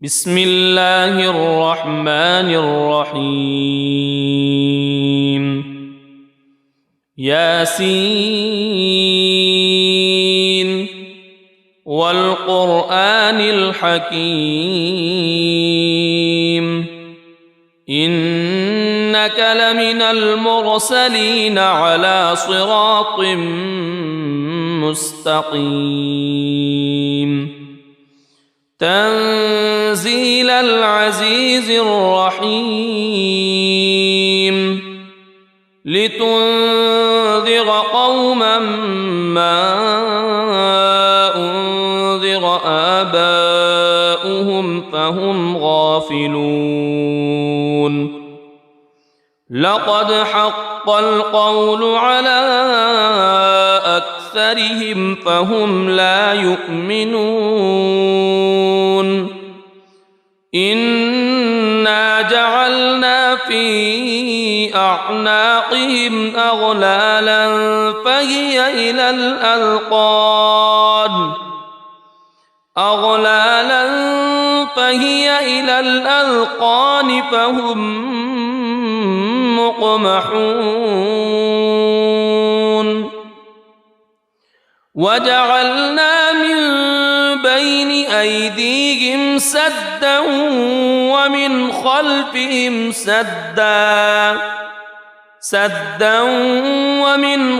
بسم الله الرحمن الرحيم ياسين والقرآن الحكيم إنك لمن المرسلين على صراط مستقيم تنزيل العزيز الرحيم لتنذر قوما ما أنذر آباؤهم فهم غافلون لقد حق القول على أكثرهم فهم لا يؤمنون إنا جعلنا في أعناقهم أغلالا فهي إلى الأذقان فهم مقمحون وجعلنا من بين أيديهم سدا ومن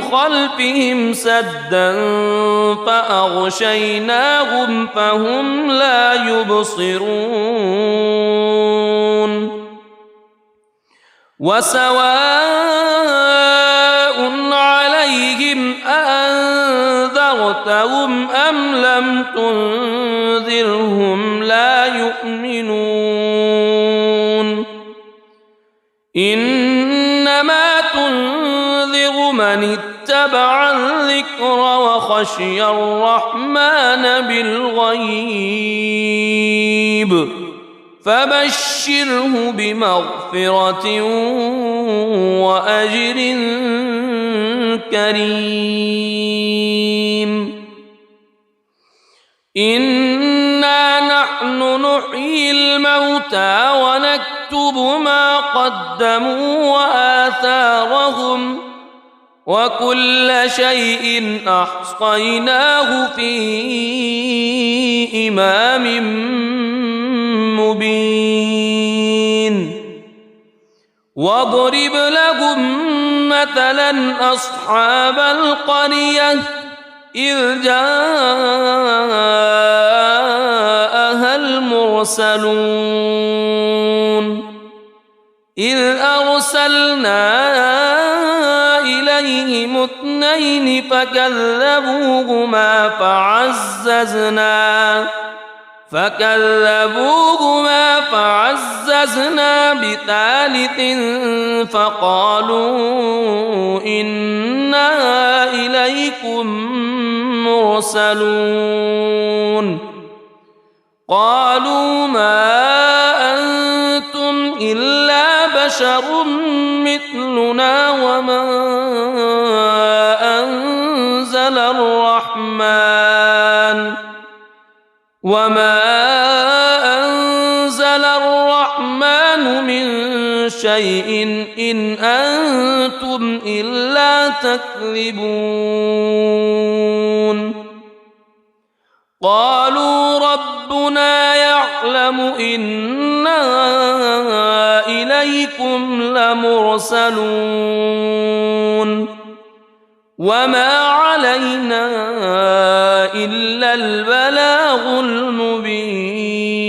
خلفهم سدا فأغشيناهم فهم لا يبصرون وسواء عليهم أأنذرتهم أم لم تنذرهم لا يؤمنون إنما تنذر من اتبع الذكر وخشي الرحمن بالغيب فبشره بمغفرة وأجر كريم إنا نحن نحيي الموتى ونكتب ما قدموا وآثارهم وكل شيء أحصيناه في إمام مبين واضرب لهم مثلا أصحاب القرية إذ جاءها المرسلون إذ أرسلنا إليهم اثنين فكذبوهما فعززنا بثالث فقالوا إنا إليكم مرسلون قالوا ما أنتم إلا بشر مثلنا وما أنزل الرحمن من شيء إن أنتم إلا تكذبون قالوا ربنا يعلم إنا إليكم لمرسلون وما علينا إلا البلاغ المبين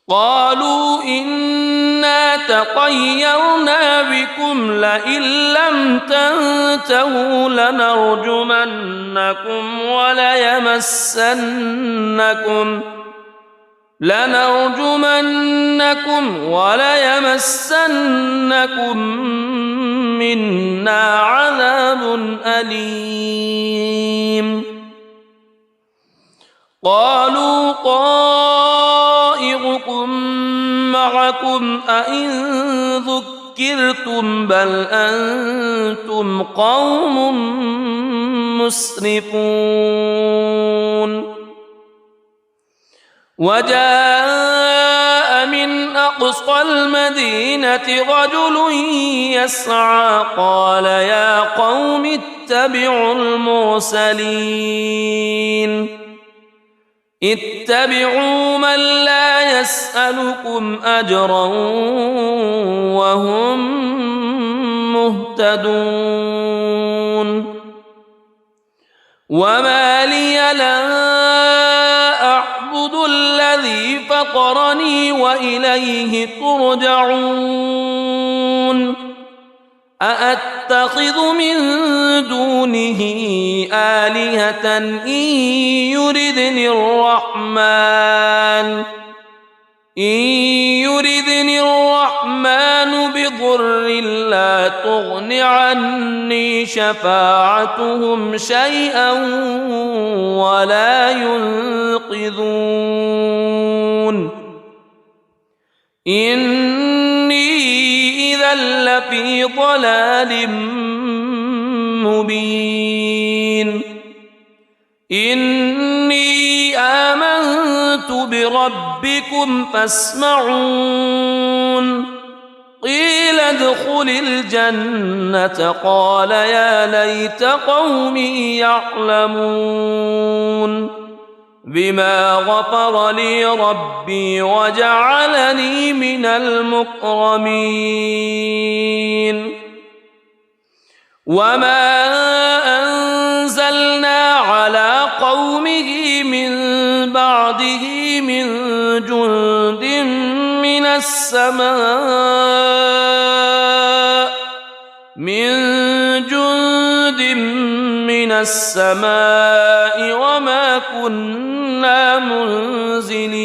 قالوا إنا تطيرنا بكم لئن لم تنتهوا لنرجمنكم وليمسنكم منا عذاب أليم قالوا طائركم معكم أئن ذكرتم بل أنتم قوم مسرفون وجاء من أقصى المدينة رجل يسعى قال يا قوم اتبعوا المرسلين اتبعوا من لا يسألكم أجرا وهم مهتدون وما لي لا أعبد الذي فطرني وإليه ترجعون أأتخذ من دونه آلهة إن يردني الرحمن بضر لا تغن عني شفاعتهم شيئا ولا ينقذون إني إذا لفي ضلال مبين إني آمنت بربكم فاسمعون قيل ادخل الجنة قال يا ليت قومي يعلمون بما غفر لي ربي وجعلني من المكرمين وما أنزلنا على قومه من بعده من جند من السماء وما كنا منزلين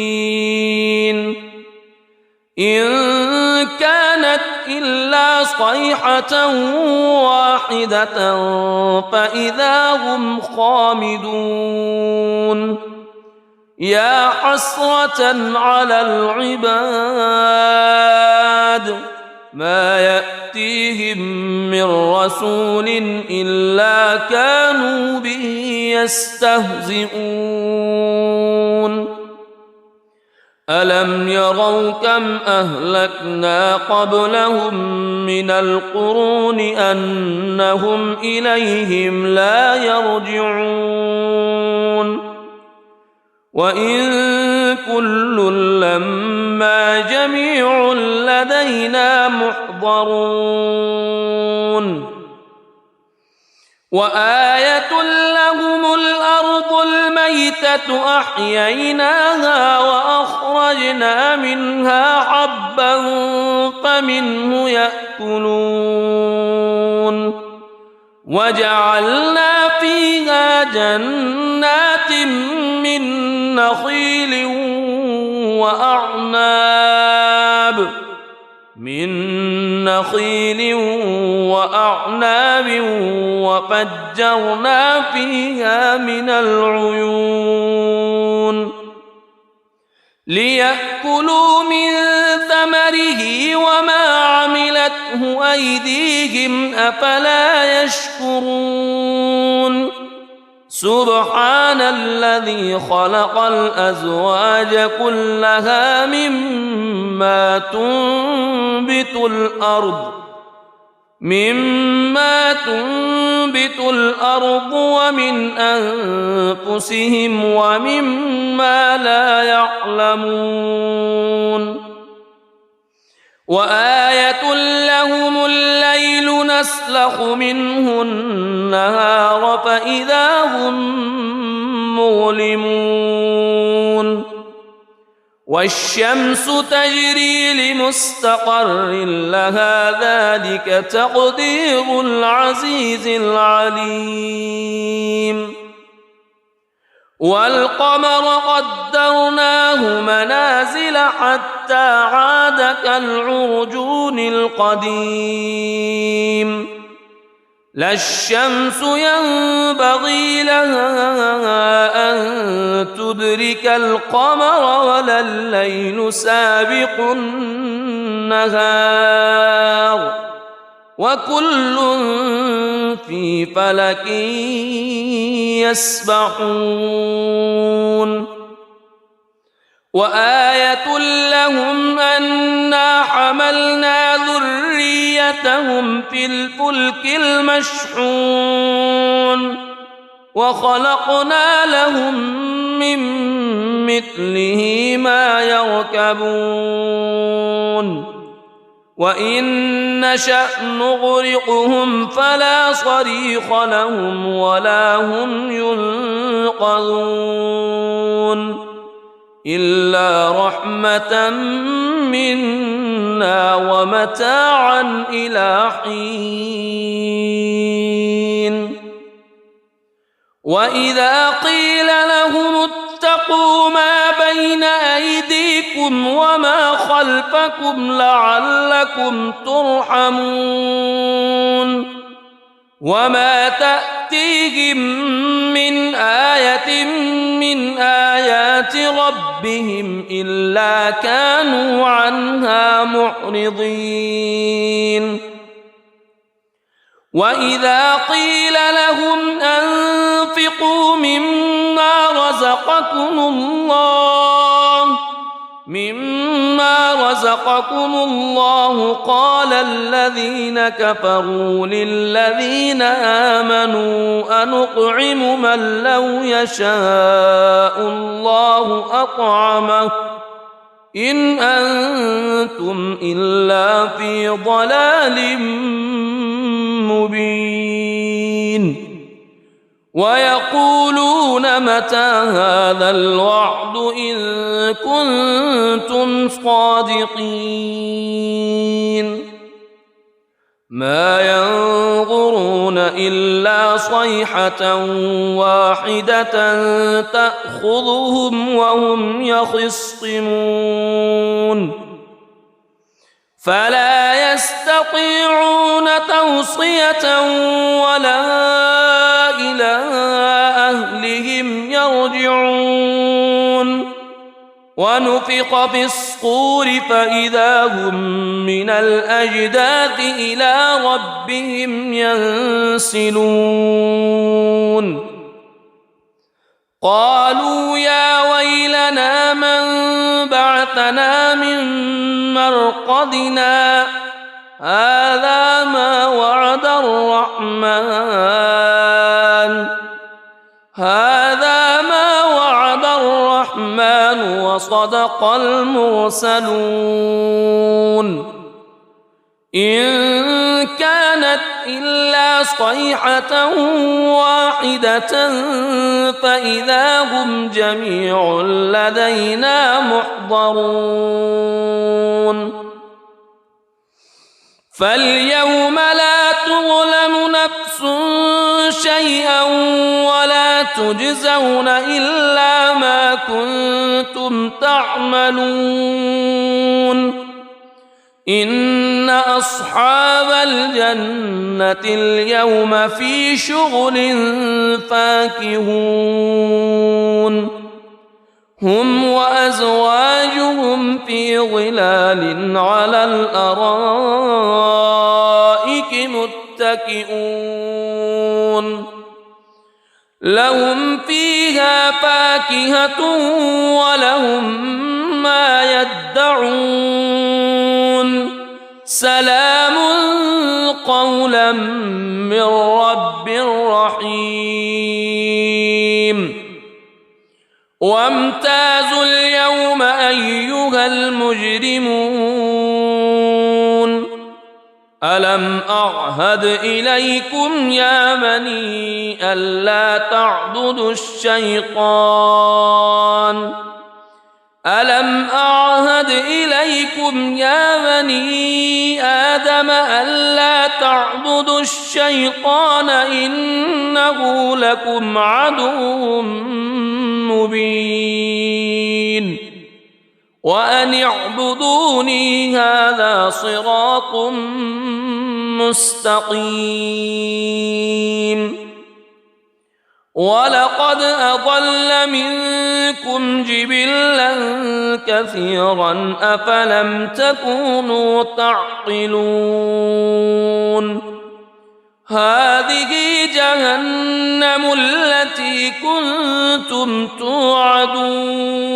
إن كانت إلا صيحة واحدة فإذا هم خامدون يا حسرة على العباد ما يأتيهم من رسول إلا كانوا به يستهزئون ألم يروا كم أهلكنا قبلهم من القرون أنهم إليهم لا يرجعون وإن كل لما جميع لدينا محضرون وآية لهم الأرض الميتة أحييناها وأخرجنا منها حبا فمنه يأكلون وجعلنا فيها جنات من نخيل وأعناب وفجرنا فيها من العيون ليأكلوا من ثمره وما عملته أيديهم أفلا يشكرون سبحان الذي خلق الأزواج كلها مما تنبت الأرض ومن أنفسهم ومما لا يعلمون وآية لهم الليل نسلخ منه النهار فإذا هم مظلمون والشمس تجري لمستقر لها ذلك تقدير العزيز العليم والقمر قدرناه منازل حتى عاد كالعرجون القديم لا الشمس ينبغي لها أن تدرك القمر ولا الليل سابق النهار وكل في فلك يسبحون وآية لهم أنا حملنا ذريتهم في الفلك المشحون وخلقنا لهم من مثله ما يركبون وإن نشأ نغرقهم فلا صريخ لهم ولا هم ينقذون إلا رحمة منا ومتاعا إلى حين وإذا قيل لهم اتقوا ما بين أيديكم وما خلفكم لعلكم ترحمون وما تأتيهم من آية من آيات ربهم إلا كانوا عنها معرضين وإذا قيل لهم أنفقوا مما رزقكم الله قال الذين كفروا للذين آمنوا أنطعم من لو يشاء الله أطعمه إن أنتم إلا في ضلال مبين ويقولون متى هذا الوعد إن كنتم صادقين ما ينظرون إلا صيحة واحدة تأخذهم وهم يخصمون فلا يستطيعون توصية ولا إلى أهلهم يرجعون ونفخ في الصور فإذا هم من الأجداث إلى ربهم ينسلون قالوا يا ويلنا من بعثنا من مرقدنا هذا ما وعد الرحمن وصدق المرسلون إن كانت إلا صيحة واحدة فإذا هم جميع لدينا محضرون فاليوم لا تظلم نفس شيئا ولا تجزون إلا ما كنتم تعملون إن أصحاب الجنة اليوم في شغل فاكهون هم وأزواجهم في ظلال على الأرائك متكئون لهم فيها فاكهة ولهم ما يدعون سلام قولا من رب رحيم وامتازوا اليوم أيها المجرمون ألم أعهد إليكم يا بني ألا تعبدوا الشيطان ألم أعهد إليكم يا بني آدم ألا تعبدوا الشيطان إنه لكم عدو مبين وأن اعبدوني هذا صراط مستقيم ولقد أضل منكم جبلا كثيرا أفلم تكونوا تعقلون هذه جهنم التي كنتم توعدون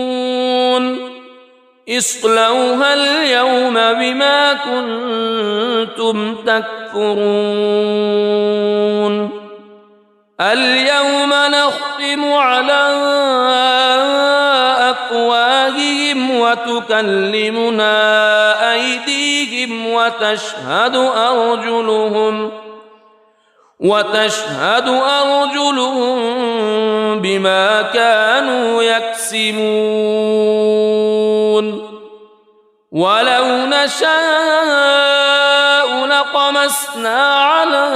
اصلوها اليوم بما كنتم تكفرون اليوم نختم على أفواههم وتكلمنا أيديهم وتشهد أرجلهم بما كانوا يكسبون ولو نشاء لطمسنا على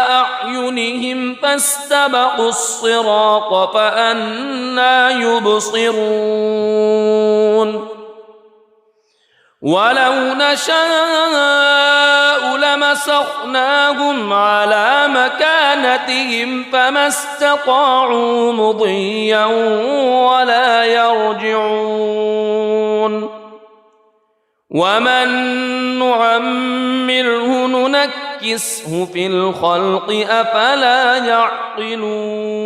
أعينهم فاستبقوا الصراط فأنى يبصرون ولو نشاء لمسخناهم على مكانتهم فما استطاعوا مضيا ولا يرجعون ومن نعمره ننكسه في الخلق أفلا يعقلون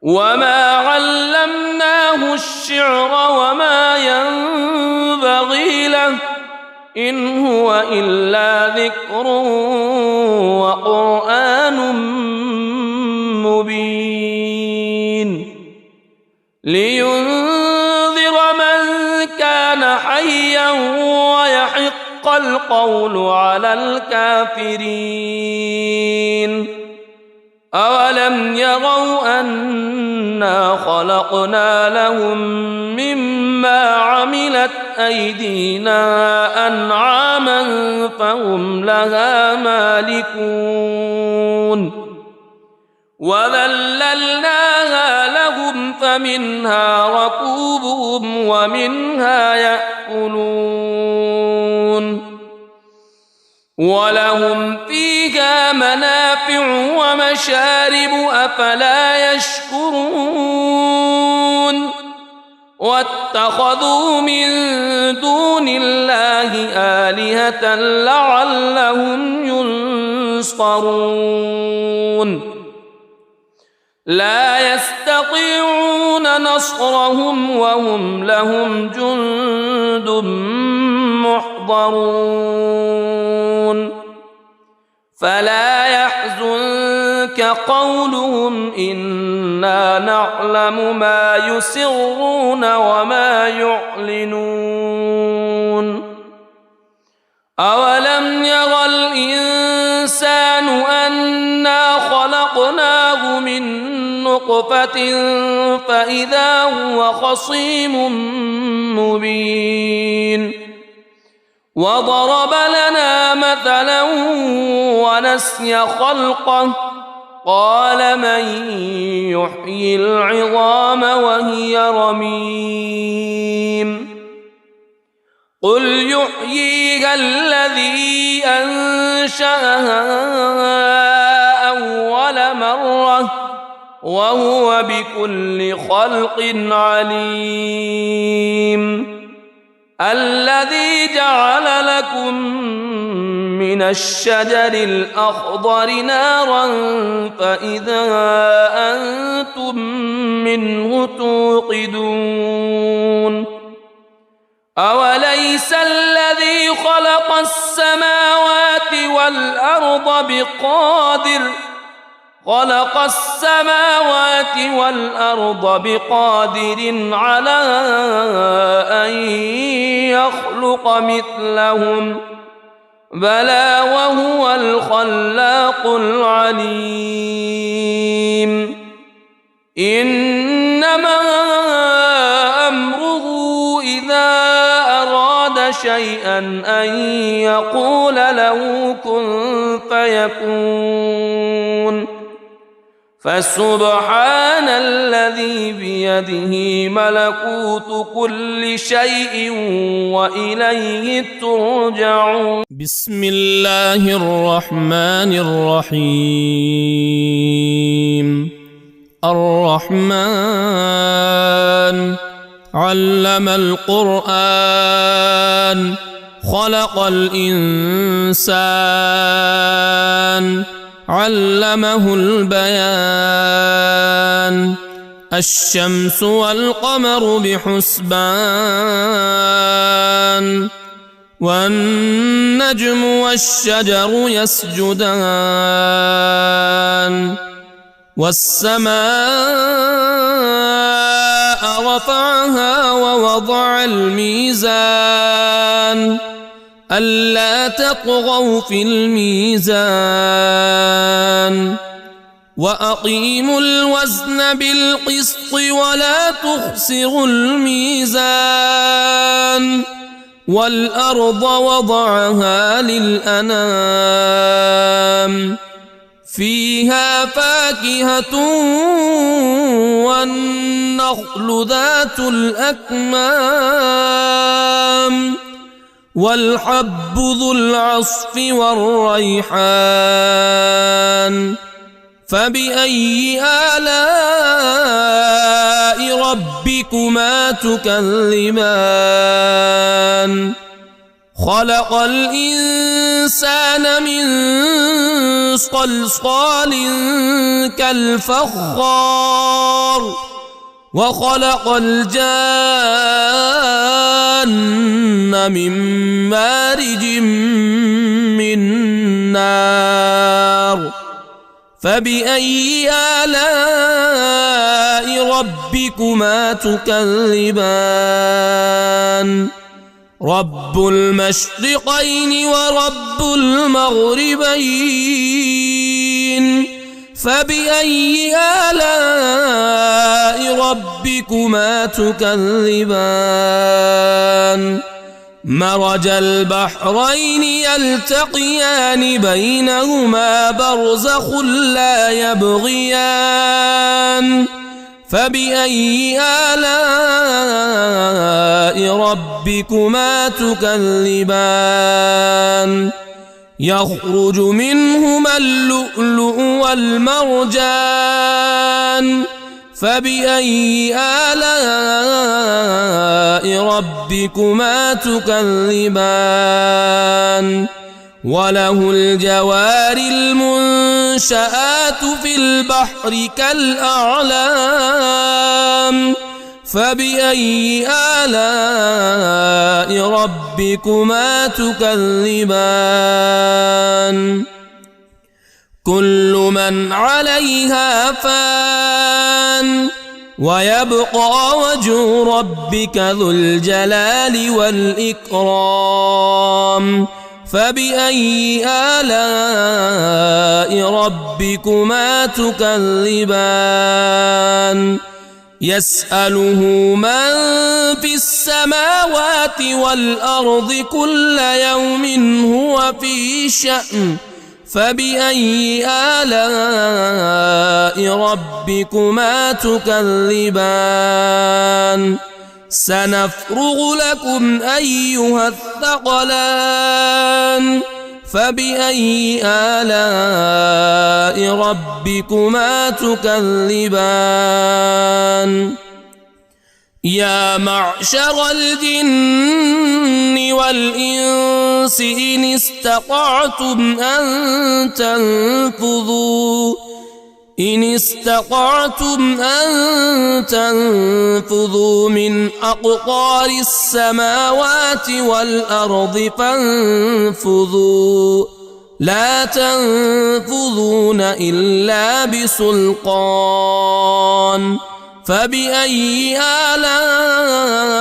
وما علمناه الشعر وما ينبغي له إن هو إلا ذكر وقرآن مبين لينذر من كان حيا ويحق القول على الكافرين أولم يروا أنا خلقنا لهم مما عملت أيدينا أنعاما فهم لها مالكون وذللناها لهم فمنها ركوبهم ومنها يأكلون ولهم فيها منافع ومشارب أفلا يشكرون واتخذوا من دون الله آلهة لعلهم ينصرون لا يستطيعون نصرهم وهم لهم جند محضرون فلا يحزنك قولهم إنا نعلم ما يسرون وما يعلنون أولم ير الإنسان أنا خلقناه من نطفة فإذا هو خصيم مبين وضرب لنا مثلا ونسي خلقه قال من يحيي العظام وهي رميم قل يحييها الذي أنشأها أول مرة وهو بكل خلق عليم الذي جعل لكم من الشجر الأخضر نارا فإذا أنتم منه توقدون أوليس الذي خلق السماوات والأرض بقادر على أن يخلق مثلهم بلى وهو الخلاق العليم إنما أمره إذا أراد شيئا أن يقول له كن فيكون فسبحان الذي بيده ملكوت كل شيء وإليه ترجعون بسم الله الرحمن الرحيم الرحمن علم القرآن خلق الإنسان علمه البيان الشمس والقمر بحسبان والنجم والشجر يسجدان والسماء رفعها ووضع الميزان ألا تطغوا في الميزان وأقيموا الوزن بالقسط ولا تخسروا الميزان والأرض وضعها للأنام فيها فاكهة والنخل ذات الأكمام والحب ذو العصف والريحان فبأي آلاء ربكما تكذبان خلق الإنسان من صلصال كالفخار وخلق الجان من مارج من نار فبأي آلاء ربكما تكذبان رب المشرقين ورب المغربين فبأي آلاء ربكما تكذبان مرج البحرين يلتقيان بينهما برزخ لا يبغيان فبأي آلاء ربكما تكذبان يخرج منهما اللؤلؤ والمرجان فبأي آلاء ربكما تكذبان وله الجوار المنشآت في البحر كالأعلام فبأي آلاء ربكما تكذبان كل من عليها فان ويبقى وجه ربك ذو الجلال والإكرام فبأي آلاء ربكما تكذبان يسأله من في السماوات والأرض كل يوم هو في شأن فبأي آلاء ربكما تكذبان سنفرغ لكم أيها الثقلان فبأي آلاء ربكما تكذبان يا معشر الجن والإنس إن استطعتم أن تنفذوا من أقطار السماوات والأرض فانفذوا لا تنفذون إلا بسلطان فبأي آلاء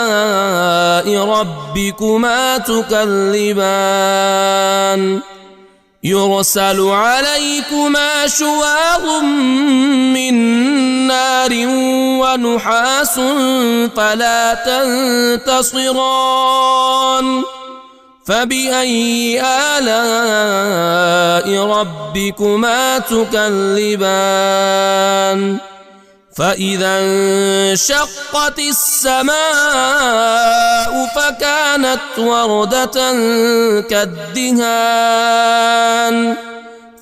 ربكما تكذبان يرسل عليكما شواظ من نار ونحاس فلا تنتصران فبأي آلاء ربكما تكذبان فإذا انشقت السماء فكانت وردة كالدهان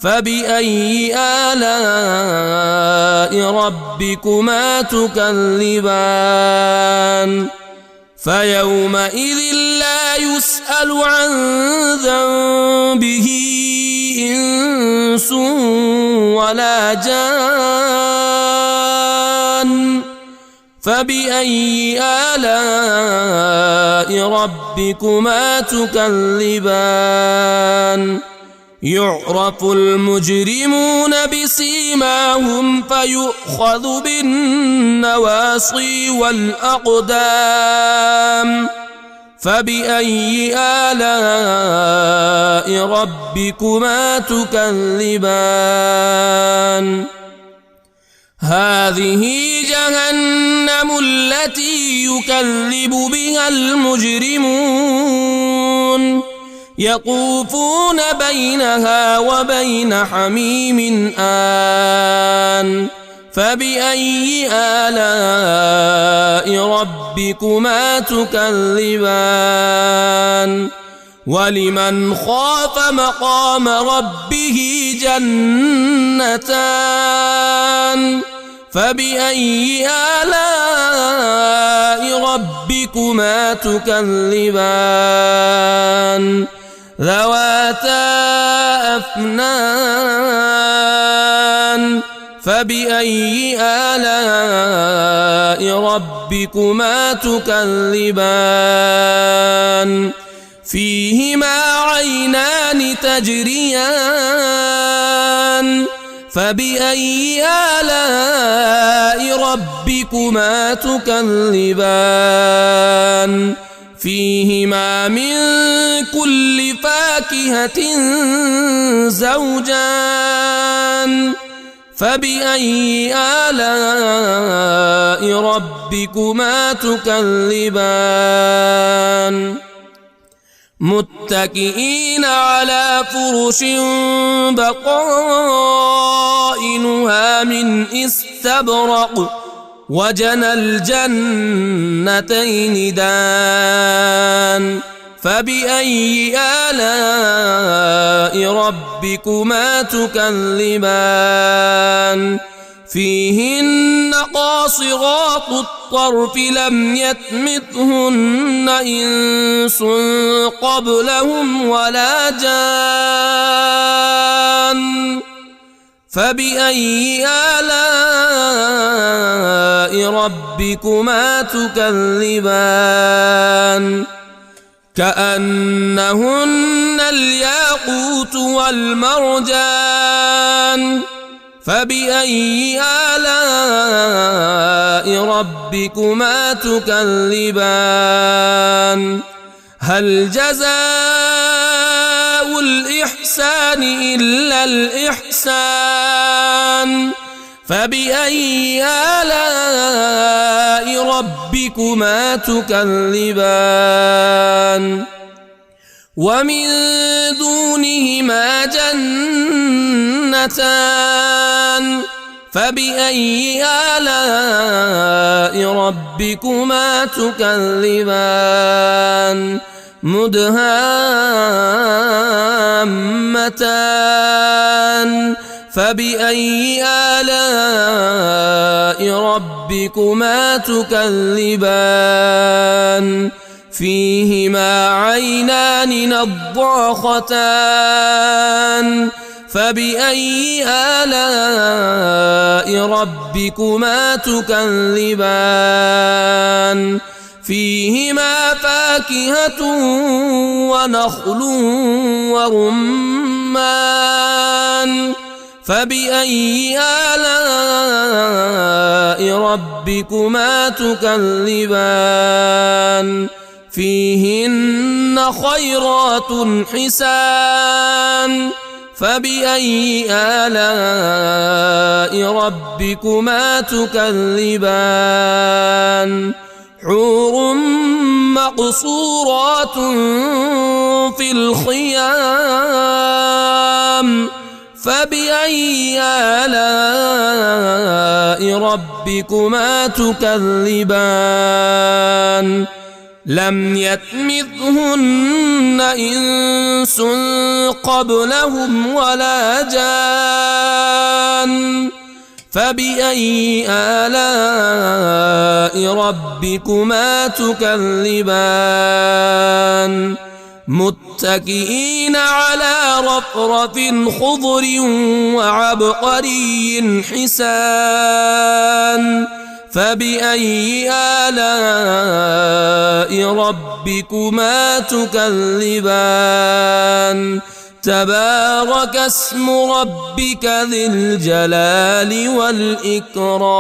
فبأي آلاء ربكما تكذبان فيومئذ لا يسأل عن ذنبه إنس ولا جان فبأي آلاء ربكما تكذبان يعرف المجرمون بسيماهم فيؤخذ بالنواصي والأقدام فبأي آلاء ربكما تكذبان هذه جهنم التي يكذب بها المجرمون يطوفون بينها وبين حميم آن فبأي آلاء ربكما تكذبان ولمن خاف مقام ربه جنتان فبأي آلاء ربكما تكذبان ذواتا أفنان فبأي آلاء ربكما تكذبان فيهما عينان تجريان فبأي آلاء ربكما تكذبان فيهما من كل فاكهة زوجان فبأي آلاء ربكما تكذبان متكئين على فرش بطائنها من استبرق وجنى الجنتين دان فبأي آلاء ربكما تكذبان فيهن قاصرات الطرف لم يطمثهن إنس قبلهم ولا جان فبأي آلاء ربكما تكذبان كأنهن الياقوت والمرجان فبأي آلاء ربكما تكذبان هل جزاء الإحسان إلا الإحسان فبأي آلاء ربكما تكذبان ومن دونهما جنتان فبأي آلاء ربكما تكذبان مدهامتان فبأي آلاء ربكما تكذبان فيهما عينان نضاختان فبأي آلاء ربكما تكذبان فيهما فاكهة ونخل ورمان فبأي آلاء ربكما تكذبان فيهن خيرات حسان فبأي آلاء ربكما تكذبان حور مقصورات في الخيام فبأي آلاء ربكما تكذبان لم يطمثهن إنس قبلهم ولا جان فبأي آلاء ربكما تكذبان متكئين على رفرف خضر وعبقري حسان فبأي آلاء ربكما تكذبان تبارك اسم ربك ذي الجلال والإكرام